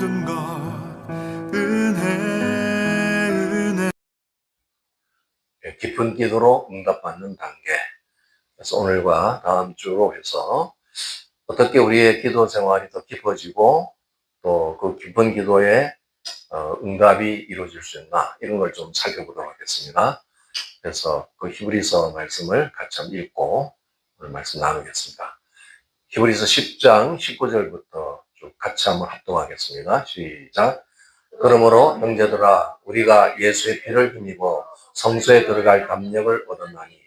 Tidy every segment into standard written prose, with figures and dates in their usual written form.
모든 것 은혜. 깊은 기도로 응답받는 단계. 그래서 오늘과 다음 주로 해서 어떻게 우리의 기도 생활이 더 깊어지고 또 그 깊은 기도에 응답이 이루어질 수 있나, 이런 걸 좀 살펴보도록 하겠습니다. 그래서 그 히브리서 말씀을 같이 한번 읽고 오늘 말씀 나누겠습니다. 히브리서 10장 19절부터 쭉 같이 한번 합동하겠습니다. 시작. 그러므로 형제들아, 우리가 예수의 피를 힘입어 성소에 들어갈 담력을 얻었나니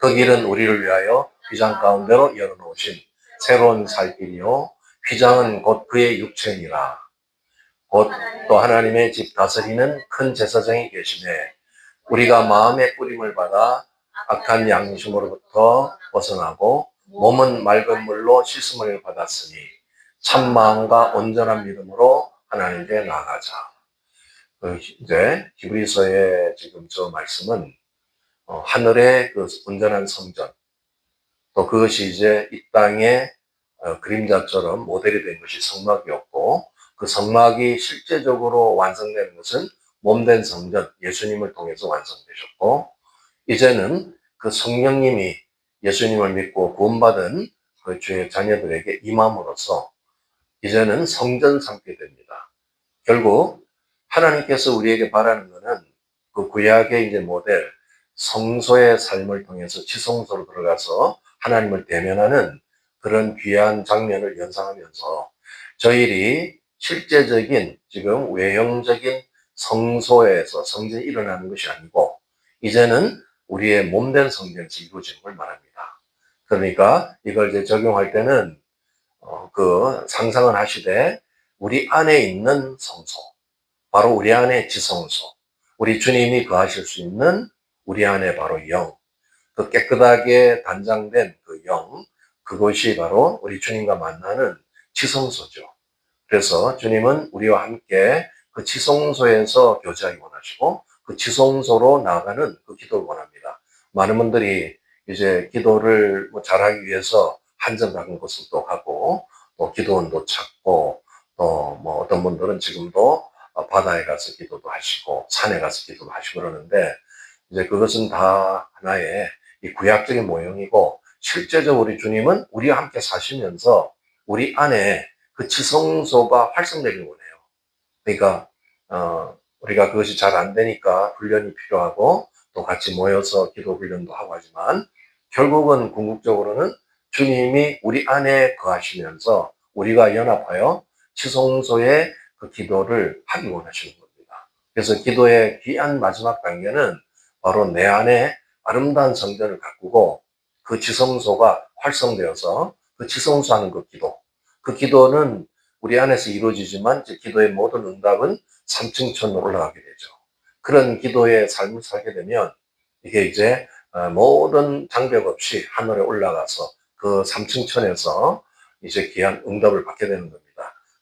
그 길은 우리를 위하여 휘장 가운데로 열어놓으신 새로운 살 길이요, 휘장은 곧 그의 육체니라. 곧 또 하나님의 집 다스리는 큰 제사장이 계시매 우리가 마음의 뿌림을 받아 악한 양심으로부터 벗어나고 몸은 맑은 물로 씻음을 받았으니 참 마음과 온전한 믿음으로 하나님께 나아가자. 이제 히브리서의 지금 저 말씀은 하늘의 그 온전한 성전, 또 그것이 이제 이 땅의 그림자처럼 모델이 된 것이 성막이었고, 그 성막이 실제적으로 완성되는 것은 몸된 성전, 예수님을 통해서 완성되셨고, 이제는 그 성령님이 예수님을 믿고 구원받은 그 주의 자녀들에게 임함으로써 이제는 성전 삼게 됩니다. 결국 하나님께서 우리에게 바라는 것은 그 구약의 이제 모델 성소의 삶을 통해서 지성소로 들어가서 하나님을 대면하는 그런 귀한 장면을 연상하면서 저희들이 실제적인 지금 외형적인 성소에서 성전이 일어나는 것이 아니고 이제는 우리의 몸된 성전에서 이루어지는 걸 말합니다. 그러니까 이걸 이제 적용할 때는 그 상상을 하시되 우리 안에 있는 성소, 바로 우리 안에 지성소, 우리 주님이 거하실 수 있는 우리 안에 바로 영, 그 깨끗하게 단장된 그 영, 그것이 바로 우리 주님과 만나는 지성소죠. 그래서 주님은 우리와 함께 그 지성소에서 교제하기 원하시고 그 지성소로 나아가는 그 기도를 원합니다. 많은 분들이 이제 기도를 잘하기 위해서 한정 같은 곳을 또 가고 또 기도원도 찾고 또 뭐 어떤 분들은 지금도 바다에 가서 기도도 하시고 산에 가서 기도도 하시고 그러는데 이제 그것은 다 하나의 이 구약적인 모형이고 실제적으로 우리 주님은 우리와 함께 사시면서 우리 안에 그 지성소가 활성되길 원해요. 그러니까 우리가 그것이 잘 안 되니까 훈련이 필요하고 또 같이 모여서 기도 훈련도 하고 하지만 결국은 궁극적으로는 주님이 우리 안에 거하시면서 우리가 연합하여 지성소의 그 기도를 하기 원하시는 겁니다. 그래서 기도의 귀한 마지막 단계는 바로 내 안에 아름다운 성전을 가꾸고 그 지성소가 활성되어서 그 지성소하는 그 기도, 그 기도는 우리 안에서 이루어지지만 기도의 모든 응답은 3층 천으로 올라가게 되죠. 그런 기도의 삶을 살게 되면 이게 이제 모든 장벽 없이 하늘에 올라가서 그 3층 천에서 이제 귀한 응답을 받게 되는 겁니다.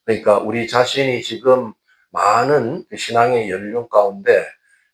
그러니까 우리 자신이 지금 많은 신앙의 연륜 가운데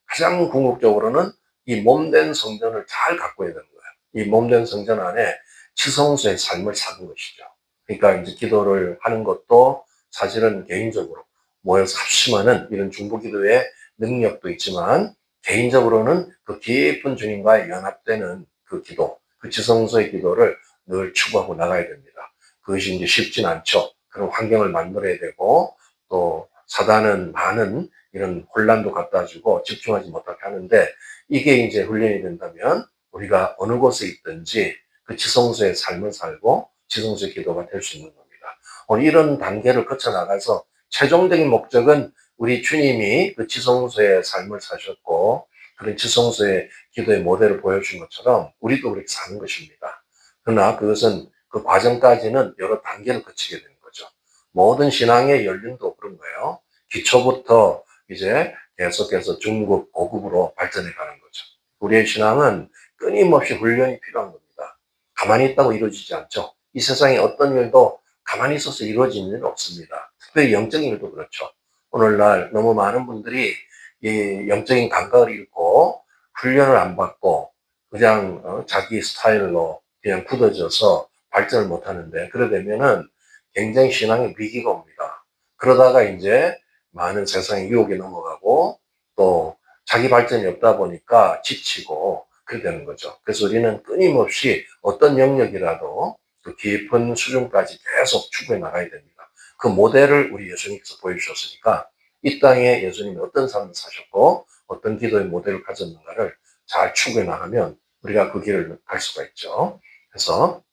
가장 궁극적으로는 이 몸된 성전을 잘 가꿔야 되는 거예요. 이 몸된 성전 안에 지성소의 삶을 사는 것이죠. 그러니까 이제 기도를 하는 것도 사실은 개인적으로 모여서 합심하는 이런 중보기도의 능력도 있지만 개인적으로는 그 깊은 주님과의 연합되는 그 기도, 그 지성소의 기도를 늘 추구하고 나가야 됩니다. 그것이 이제 쉽진 않죠. 그런 환경을 만들어야 되고 또 사단은 많은 이런 혼란도 갖다 주고 집중하지 못하게 하는데 이게 이제 훈련이 된다면 우리가 어느 곳에 있든지 그 지성소의 삶을 살고 지성소의 기도가 될 수 있는 겁니다. 오늘 이런 단계를 거쳐 나가서 최종적인 목적은 우리 주님이 그 지성소의 삶을 사셨고 그런 지성소의 기도의 모델을 보여준 것처럼 우리도 그렇게 사는 것입니다. 그러나 그것은 그 과정까지는 여러 단계를 거치게 되는 거죠. 모든 신앙의 연륜도 그런 거예요. 기초부터 이제 계속해서 중급, 고급으로 발전해 가는 거죠. 우리의 신앙은 끊임없이 훈련이 필요한 겁니다. 가만히 있다고 이루어지지 않죠. 이 세상에 어떤 일도 가만히 있어서 이루어지는 일은 없습니다. 특별히 영적인 일도 그렇죠. 오늘날 너무 많은 분들이 이 영적인 감각을 잃고 훈련을 안 받고 그냥 자기 스타일로 그냥 굳어져서 발전을 못 하는데 그러게 되면은 굉장히 신앙에 위기가 옵니다. 그러다가 이제 많은 세상의 유혹에 넘어가고 또 자기 발전이 없다 보니까 지치고 그렇게 되는 거죠. 그래서 우리는 끊임없이 어떤 영역이라도 그 깊은 수준까지 계속 추구해 나가야 됩니다. 그 모델을 우리 예수님께서 보여주셨으니까 이 땅에 예수님이 어떤 삶을 사셨고 어떤 기도의 모델을 가졌는가를 잘 추구해 나가면 우리가 그 길을 갈 수가 있죠. 그래서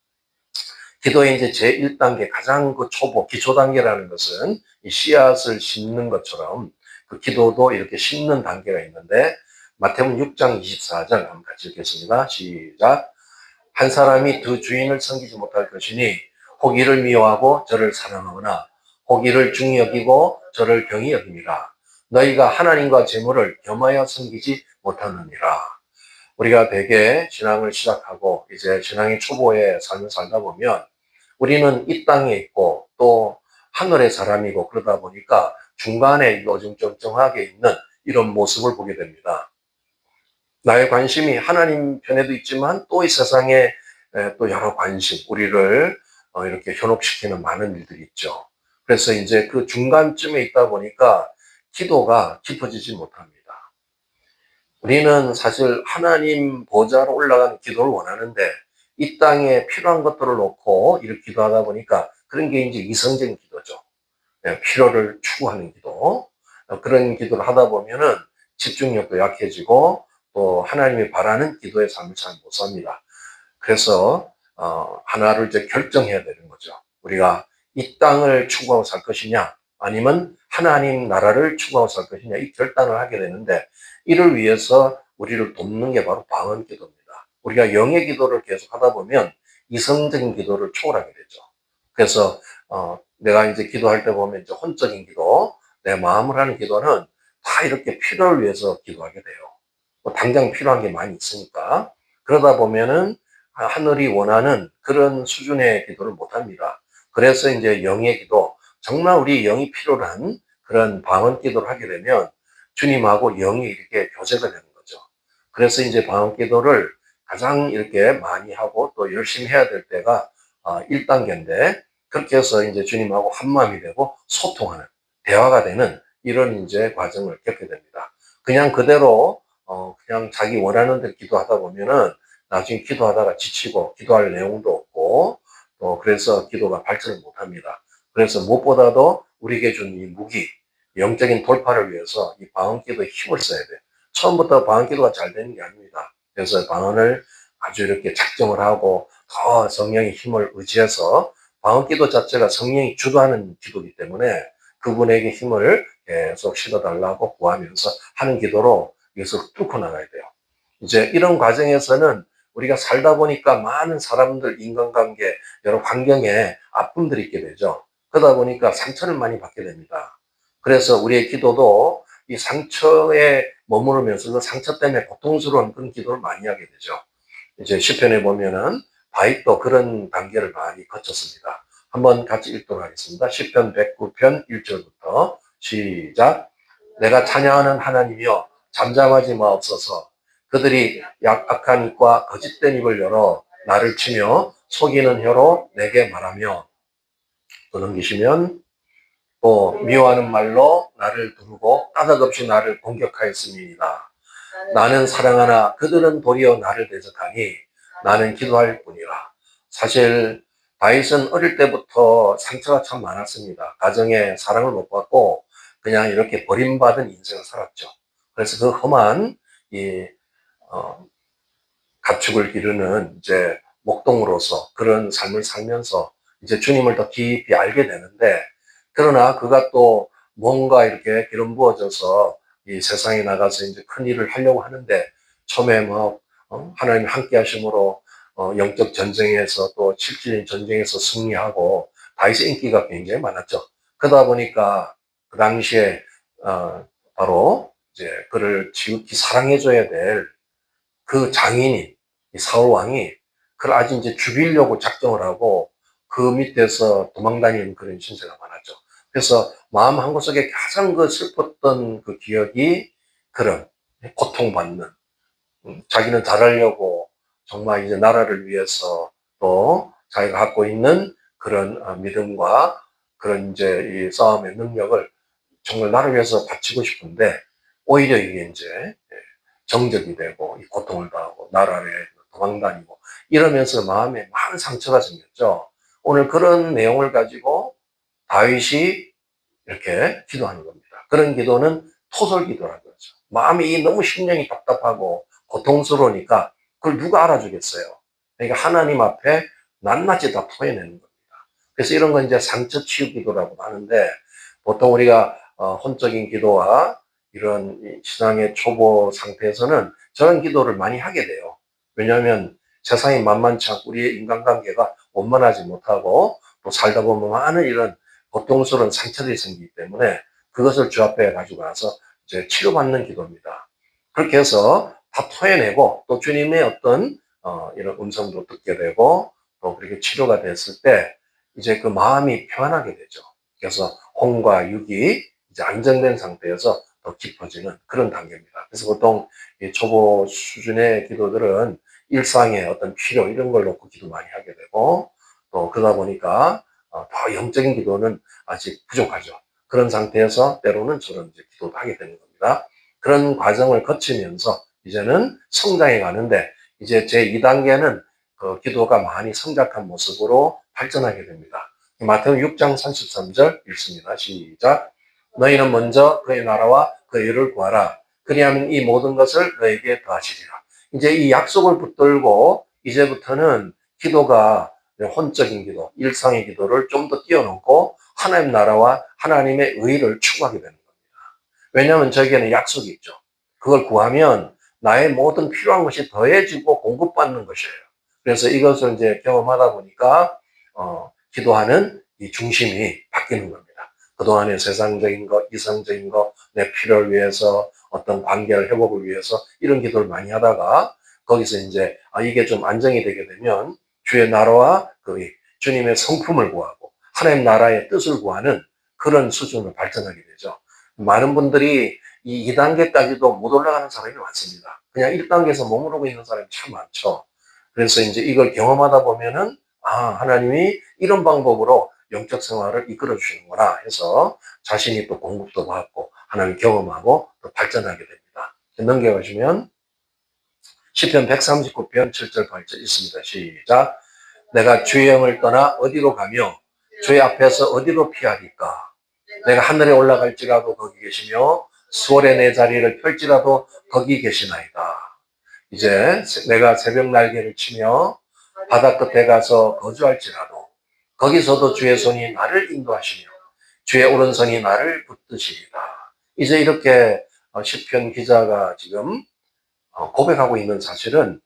기도의 이제 제1단계 가장 그 초보 기초 단계라는 것은 이 씨앗을 심는 것처럼 그 기도도 이렇게 심는 단계가 있는데 마태복음 6장 24절 한번 같이 읽겠습니다. 시작. 한 사람이 두 주인을 섬기지 못할 것이니 혹 이를 미워하고 저를 사랑하거나 혹 이를 중히 여기고 저를 경히 여김이라. 너희가 하나님과 재물을 겸하여 섬기지 못하느니라. 우리가 대개 신앙을 시작하고 이제 신앙의 초보의 삶을 살다 보면 우리는 이 땅에 있고 또 하늘의 사람이고 그러다 보니까 중간에 어중쩡쩡하게 있는 이런 모습을 보게 됩니다. 나의 관심이 하나님 편에도 있지만 또 이 세상에 또 여러 관심, 우리를 이렇게 현혹시키는 많은 일들이 있죠. 그래서 이제 그 중간쯤에 있다 보니까 기도가 깊어지지 못합니다. 우리는 사실 하나님 보좌로 올라가는 기도를 원하는데 이 땅에 필요한 것들을 놓고 이렇게 기도하다 보니까 그런 게 이제 이성적인 기도죠. 필요를 추구하는 기도. 그런 기도를 하다 보면은 집중력도 약해지고 또 하나님이 바라는 기도의 삶을 잘 못 삽니다. 그래서 하나를 이제 결정해야 되는 거죠. 우리가 이 땅을 추구하고 살 것이냐 아니면 하나님 나라를 추구하고 살 것이냐 이 결단을 하게 되는데 이를 위해서 우리를 돕는 게 바로 방언 기도입니다. 우리가 영의 기도를 계속 하다 보면 이성적인 기도를 초월하게 되죠. 그래서 내가 이제 기도할 때 보면 이제 혼적인 기도, 내 마음을 하는 기도는 다 이렇게 필요를 위해서 기도하게 돼요. 뭐 당장 필요한 게 많이 있으니까. 그러다 보면은 하늘이 원하는 그런 수준의 기도를 못 합니다. 그래서 이제 영의 기도, 정말 우리 영이 필요로 한 그런 방언 기도를 하게 되면 주님하고 영이 이렇게 교제가 되는 거죠. 그래서 이제 방언 기도를 가장 이렇게 많이 하고 또 열심히 해야 될 때가 1단계인데 그렇게 해서 이제 주님하고 한마음이 되고 소통하는, 대화가 되는 이런 이제 과정을 겪게 됩니다. 그냥 그대로 그냥 자기 원하는 대로 기도하다 보면은 나중에 기도하다가 지치고 기도할 내용도 없고 또 그래서 기도가 발전을 못 합니다. 그래서 무엇보다도 우리에게 준 이 무기, 영적인 돌파를 위해서 이 방언기도에 힘을 써야 돼요. 처음부터 방언기도가 잘 되는 게 아닙니다. 그래서 방언을 아주 이렇게 작정을 하고 더 성령의 힘을 의지해서 방언기도 자체가 성령이 주도하는 기도이기 때문에 그분에게 힘을 계속 실어달라고 구하면서 하는 기도로 이것을 뚫고 나가야 돼요. 이제 이런 과정에서는 우리가 살다 보니까 많은 사람들, 인간관계, 여러 환경에 아픔들이 있게 되죠. 그러다 보니까 상처를 많이 받게 됩니다. 그래서 우리의 기도도 이 상처에 머무르면서 그 상처 때문에 고통스러운 그런 기도를 많이 하게 되죠. 이제 시편에 보면은 다윗도 그런 단계를 많이 거쳤습니다. 한번 같이 읽도록 하겠습니다. 시편 109편 1절부터 시작. 내가 찬양하는 하나님이여 잠잠하지 마옵소서. 그들이 악한 입과 거짓된 입을 열어 나를 치며 속이는 혀로 내게 말하며 또 넘기시면 또 미워하는 말로 나를 두르고 까닭없이 나를 공격하였음이니이다. 나는 사랑하나 그들은 도리어 나를 대적하니 나는 기도할 뿐이라. 사실 다윗은 어릴 때부터 상처가 참 많았습니다. 가정에 사랑을 못 받고 그냥 이렇게 버림받은 인생을 살았죠. 그래서 그 험한 이 가축을 기르는 이제 목동으로서 그런 삶을 살면서 이제 주님을 더 깊이 알게 되는데 그러나 그가 또 뭔가 이렇게 기름 부어져서 이 세상에 나가서 이제 큰 일을 하려고 하는데 처음에 뭐 하나님 함께 하심으로 영적 전쟁에서 또 실질적인 전쟁에서 승리하고 다윗의 인기가 굉장히 많았죠. 그러다 보니까 그 당시에 바로 이제 그를 지극히 사랑해줘야 될 그 장인이 사울 왕이 그를 아주 이제 죽이려고 작정을 하고 그 밑에서 도망다니는 그런 신세가 많았죠. 그래서 마음 한구석에 가장 그 슬펐던 그 기억이 그런 고통받는 자기는 잘하려고 정말 이제 나라를 위해서 또 자기가 갖고 있는 그런 믿음과 그런 이제 이 싸움의 능력을 정말 나를 위해서 바치고 싶은데 오히려 이게 이제 정적이 되고 이 고통을 당하고 나라에 도망다니고 이러면서 마음에 많은 상처가 생겼죠. 오늘 그런 내용을 가지고 다윗이 이렇게 기도하는 겁니다. 그런 기도는 토설 기도라는 거죠. 마음이 너무 심령이 답답하고 고통스러우니까 그걸 누가 알아주겠어요. 그러니까 하나님 앞에 낱낱이 다 토해내는 겁니다. 그래서 이런 건 이제 상처 치유 기도라고 하는데 보통 우리가 혼적인 기도와 이런 신앙의 초보 상태에서는 저런 기도를 많이 하게 돼요. 왜냐하면 세상이 만만치 않고 우리의 인간관계가 원만하지 못하고 또 살다 보면 많은 이런 고통스러운 상처들이 생기기 때문에 그것을 주 앞에 가지고 와서 이제 치료받는 기도입니다. 그렇게 해서 다 토해내고 또 주님의 어떤 이런 음성도 듣게 되고 또 그렇게 치료가 됐을 때 이제 그 마음이 평안하게 되죠. 그래서 혼과 육이 이제 안정된 상태에서 더 깊어지는 그런 단계입니다. 그래서 보통 이 초보 수준의 기도들은 일상의 어떤 필요 이런 걸 놓고 기도 많이 하게 되고 또 그러다 보니까 더 영적인 기도는 아직 부족하죠. 그런 상태에서 때로는 저런 이제 기도도 하게 되는 겁니다. 그런 과정을 거치면서 이제는 성장해 가는데 이제 제 2단계는 그 기도가 많이 성장한 모습으로 발전하게 됩니다. 마태복음 6장 33절 읽습니다. 시작. 너희는 먼저 그의 나라와 그의 의를 구하라. 그리하면 이 모든 것을 너에게 더하시리라. 이제 이 약속을 붙들고 이제부터는 기도가 혼적인 기도, 일상의 기도를 좀 더 뛰어넘고 하나님 나라와 하나님의 의를 추구하게 되는 겁니다. 왜냐하면 저에게는 약속이 있죠. 그걸 구하면 나의 모든 필요한 것이 더해지고 공급받는 것이에요. 그래서 이것을 이제 경험하다 보니까 기도하는 이 중심이 바뀌는 겁니다. 그동안의 세상적인 것, 이성적인 것, 내 필요를 위해서 어떤 관계를 회복을 위해서 이런 기도를 많이 하다가 거기서 이제 이게 좀 안정이 되게 되면 주의 나라와 그 주님의 성품을 구하고 하나님 나라의 뜻을 구하는 그런 수준으로 발전하게 되죠. 많은 분들이 이 2단계까지도 못 올라가는 사람이 많습니다. 그냥 1단계에서 머무르고 있는 사람이 참 많죠. 그래서 이제 이걸 경험하다 보면은 하나님이 이런 방법으로 영적 생활을 이끌어 주시는구나 해서 자신이 또 공급도 받고 하나님 경험하고 또 발전하게 됩니다. 넘겨가시면 시편 139편 7절 8절 있습니다. 시작. 내가 주의 영을 떠나 어디로 가며 주의 앞에서 어디로 피하리까? 내가 하늘에 올라갈지라도 거기 계시며 수월에 내 자리를 펼지라도 거기 계시나이다. 이제 내가 새벽 날개를 치며 바다 끝에 가서 거주할지라도 거기서도 주의 손이 나를 인도하시며 주의 오른손이 나를 붙드시리다. 이제 이렇게 시편 기자가 지금 고백하고 있는 사실은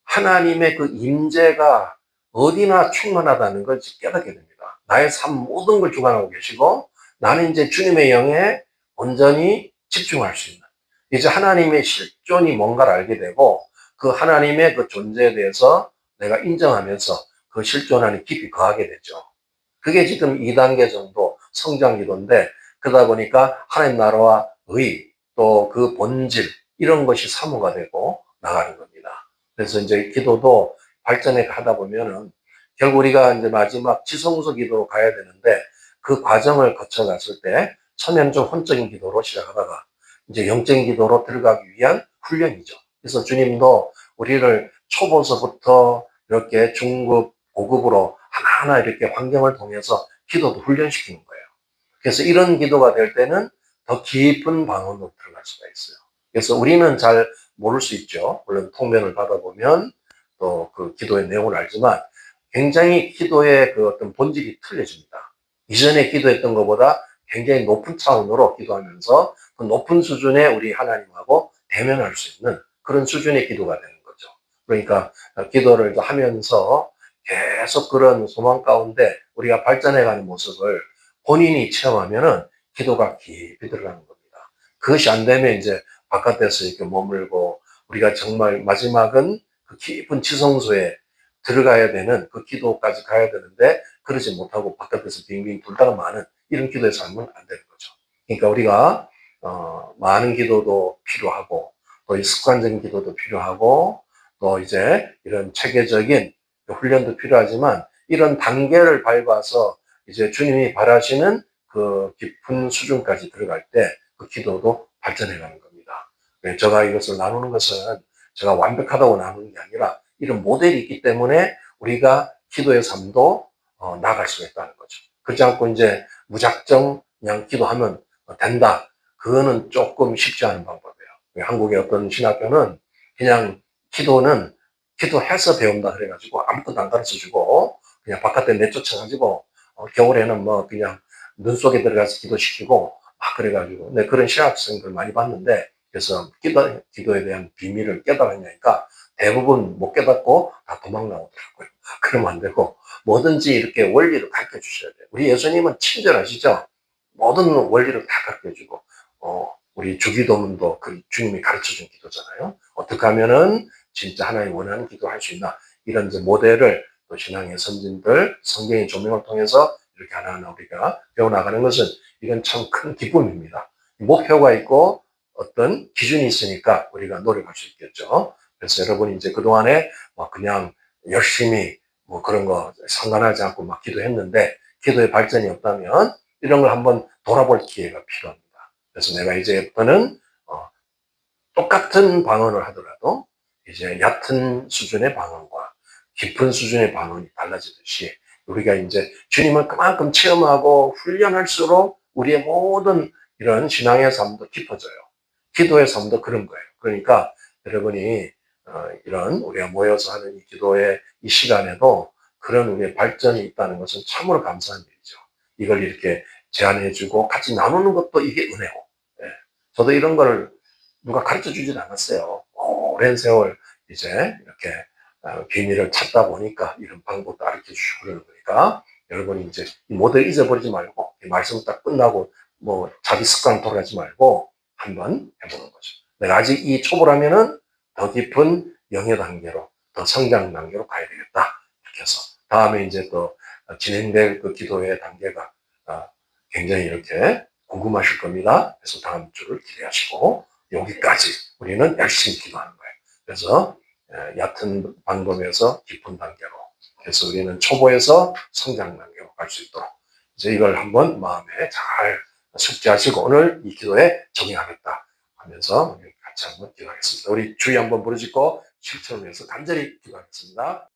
하나님의 그 임재가 어디나 충만하다는 걸 깨닫게 됩니다. 나의 삶 모든 걸 주관하고 계시고 나는 이제 주님의 영에 온전히 집중할 수 있는 이제 하나님의 실존이 뭔가를 알게 되고 그 하나님의 그 존재에 대해서 내가 인정하면서 그 실존 안에 깊이 거하게 되죠. 그게 지금 2단계 정도 성장 기도인데 그러다 보니까 하나님 나라와 의 또 그 본질 이런 것이 사모가 되고 나가는 겁니다. 그래서 이제 기도도 발전해 가다 보면은 결국 우리가 이제 마지막 지성소 기도로 가야 되는데 그 과정을 거쳐갔을 때 처음에는 좀 혼적인 기도로 시작하다가 이제 영적인 기도로 들어가기 위한 훈련이죠. 그래서 주님도 우리를 초보서부터 이렇게 중급, 고급으로 하나하나 이렇게 환경을 통해서 기도도 훈련시키는 거예요. 그래서 이런 기도가 될 때는 더 깊은 방언으로 들어갈 수가 있어요. 그래서 우리는 잘 모를 수 있죠. 물론 통변을 받아보면 또 그 기도의 내용을 알지만 굉장히 기도의 그 어떤 본질이 틀려집니다. 이전에 기도했던 것보다 굉장히 높은 차원으로 기도하면서 그 높은 수준의 우리 하나님하고 대면할 수 있는 그런 수준의 기도가 되는 거죠. 그러니까 기도를 하면서 계속 그런 소망 가운데 우리가 발전해가는 모습을 본인이 체험하면은 기도가 깊이 들어가는 겁니다. 그것이 안 되면 이제 바깥에서 이렇게 머물고 우리가 정말 마지막은 그 깊은 지성소에 들어가야 되는 그 기도까지 가야 되는데 그러지 못하고 바깥에서 빙빙 돌다가 마는 이런 기도의 삶은 안 되는 거죠. 그러니까 우리가 많은 기도도 필요하고 또 이 습관적인 기도도 필요하고 또 이제 이런 체계적인 훈련도 필요하지만 이런 단계를 밟아서 이제 주님이 바라시는 그 깊은 수준까지 들어갈 때 그 기도도 발전해 가는 겁니다. 제가 이것을 나누는 것은 제가 완벽하다고 나누는 게 아니라 이런 모델이 있기 때문에 우리가 기도의 삶도 나아갈 수가 있다는 거죠. 그렇지 않고 이제 무작정 그냥 기도하면 된다. 그거는 조금 쉽지 않은 방법이에요. 한국의 어떤 신학교는 그냥 기도는 기도해서 배운다 그래가지고 아무것도 안 가르쳐주고 그냥 바깥에 내쫓아가지고 겨울에는 뭐 그냥 눈 속에 들어가서 기도시키고 막 그래가지고 네, 그런 신학생들 많이 봤는데 그래서 기도에 대한 비밀을 깨달았냐니까 대부분 못 깨닫고 다 도망 나오더라고요. 그러면 안 되고 뭐든지 이렇게 원리를 가르쳐 주셔야 돼요. 우리 예수님은 친절하시죠? 모든 원리를 다 가르쳐 주고 우리 주기도문도 그 주님이 가르쳐 준 기도잖아요. 어떻게 하면은 진짜 하나님 원하는 기도할 수 있나 이런 이제 모델을 또 신앙의 선진들 성경의 조명을 통해서 이렇게 하나하나 우리가 배워나가는 것은 이건 참 큰 기쁨입니다. 목표가 있고 어떤 기준이 있으니까 우리가 노력할 수 있겠죠. 그래서 여러분이 이제 그동안에 막 그냥 열심히 뭐 그런 거 상관하지 않고 막 기도했는데 기도의 발전이 없다면 이런 걸 한번 돌아볼 기회가 필요합니다. 그래서 내가 이제부터는 똑같은 방언을 하더라도 이제 얕은 수준의 방언과 깊은 수준의 방언이 달라지듯이 우리가 이제 주님을 그만큼 체험하고 훈련할수록 우리의 모든 이런 신앙의 삶도 깊어져요. 기도의 삶도 그런 거예요. 그러니까 여러분이 이런 우리가 모여서 하는 이 기도의 이 시간에도 그런 우리의 발전이 있다는 것은 참으로 감사한 일이죠. 이걸 이렇게 제안해주고 같이 나누는 것도 이게 은혜고. 예. 저도 이런 걸 누가 가르쳐 주진 않았어요. 오랜 세월 이제 이렇게 비밀을 찾다 보니까 이런 방법도 가르쳐 주시고 그러는 거니까 여러분이 이제 이 모델 잊어버리지 말고 말씀 딱 끝나고 뭐 자기 습관 돌아가지 말고 한번 해보는 거죠. 내가 아직 이 초보라면은 더 깊은 영역 단계로 더 성장 단계로 가야 되겠다. 이렇게 해서 다음에 이제 또 진행될 그 기도의 단계가 굉장히 이렇게 궁금하실 겁니다. 그래서 다음 주를 기대하시고 여기까지 우리는 열심히 기도하는 거예요. 그래서 얕은 방법에서 깊은 단계로 그래서 우리는 초보에서 성장 단계로 갈 수 있도록 이제 이걸 한번 마음에 잘 숙지하시고 오늘 이 기도에 적용하겠다 하면서 같이 한번 기도하겠습니다. 우리 주의 한번 부르짖고 실천을 위해서 간절히 기도하겠습니다.